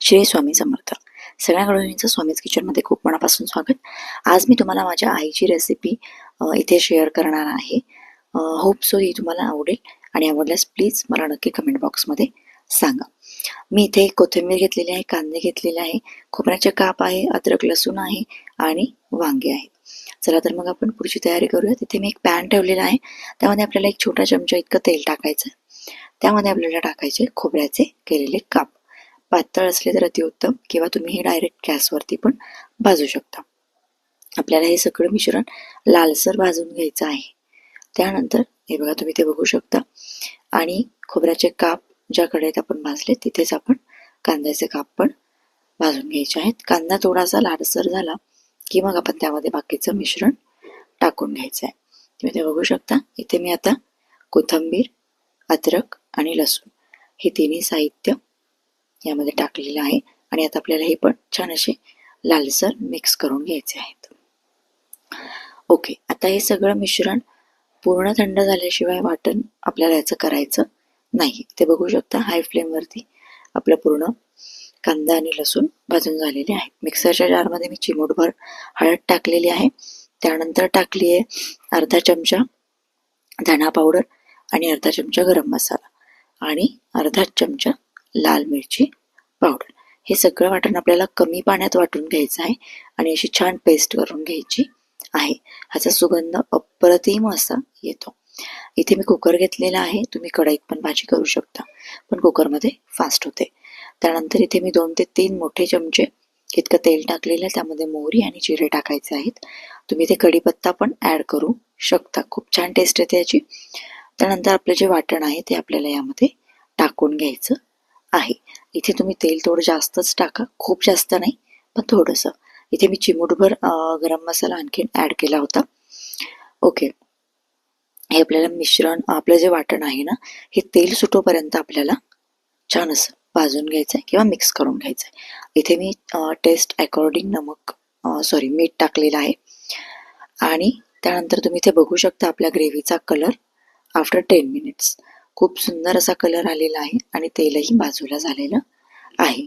श्री स्वामी समर्थ. सगळ्या गृहिणींचं स्वामीज किचनमध्ये खूप मनापासून स्वागत. आज मी तुम्हाला माझ्या आईची रेसिपी इथे शेअर करणार आहे. होप सो ही तुम्हाला आवडेल आणि आवडल्यास प्लीज मला नक्की कमेंट बॉक्समध्ये सांगा. मी इथे कोथिंबीर घेतलेली आहे, कांदे घेतलेले आहे, खोबऱ्याचे काप आहे, अद्रक लसूण आहे आणि वांगे आहे. चला तर मग आपण पुढची तयारी करूया. तिथे मी एक पॅन ठेवलेला आहे, त्यामध्ये आपल्याला एक छोटा चमचा इतकं तेल टाकायचं. त्यामध्ये आपल्याला टाकायचे खोबऱ्याचे केलेले काप. पातळ असले तर अतिउत्तम, किंवा तुम्ही हे डायरेक्ट गॅसवरती पण भाजू शकता. आपल्याला हे सगळं मिश्रण लालसर भाजून घ्यायचं आहे. त्यानंतर हे बघा, तुम्ही ते बघू शकता. आणि खोबऱ्याचे काप ज्या कढईत आपण भाजले तिथेच आपण कांद्याचे काप पण भाजून घ्यायचे आहेत. कांदा थोडासा लालसर झाला की मग आपण त्यामध्ये बाकीचं मिश्रण टाकून घ्यायचं आहे. तुम्ही ते बघू शकता. इथे मी आता कोथिंबीर, अद्रक आणि लसूण हे तिन्ही साहित्य यामध्ये टाकलेलं आहे आणि आता आपल्याला हे पण छान असे लालसर मिक्स करून घ्यायचे आहेत. ओके, आता हे सगळं मिश्रण पूर्ण थंड झाल्याशिवाय वाटण आपल्याला याचं करायचं नाही. ते बघू शकता, हाय फ्लेमवरती आपलं पूर्ण कांदा आणि लसूण भाजून झालेले आहे. मिक्सरच्या जारमध्ये मी चिमूटभर हळद टाकलेली आहे. त्यानंतर टाकली आहे अर्धा चमचा धना पावडर आणि अर्धा चमचा गरम मसाला आणि अर्धा चमचा लाल मिरची पावडर. हे सगळं वाटण आपल्याला कमी पाण्यात वाटून घ्यायचं आहे आणि अशी छान पेस्ट करून घ्यायची आहे. ह्याचा सुगंध अप्रतिम असा येतो. इथे मी कुकर घेतलेला आहे. तुम्ही कढईत पण भाजी करू शकता, पण कुकरमध्ये फास्ट होते. त्यानंतर इथे मी 2 ते 3 मोठे चमचे इतकं तेल टाकलेलं आहे. त्यामध्ये मोहरी आणि जिरे टाकायचे आहेत. तुम्ही ते कढीपत्ता पण ॲड करू शकता. खूप छान टेस्ट येते याची. त्यानंतर आपलं जे वाटण आहे ते आपल्याला यामध्ये टाकून घ्यायचं आहे. इथे तुम्ही तेल थोडं जास्तच टाका, खूप जास्त नाही, पण थोडंसं. इथे मी चिमूटभर गरम मसाला आणखीन ॲड केला होता. ओके, हे आपल्याला मिश्रण, आपलं जे वाटण आहे ना, हे तेल सुटोपर्यंत आपल्याला छान असं भाजून घ्यायचं आहे किंवा मिक्स करून घ्यायचं आहे. इथे मी टेस्ट अकॉर्डिंग मीठ टाकलेलं आहे. आणि त्यानंतर तुम्ही इथे बघू शकता आपल्या ग्रेव्हीचा कलर आफ्टर 10 मिनिट्स खूप सुंदर असा कलर आलेला आहे आणि तेलही बाजूला झालेलं आहे.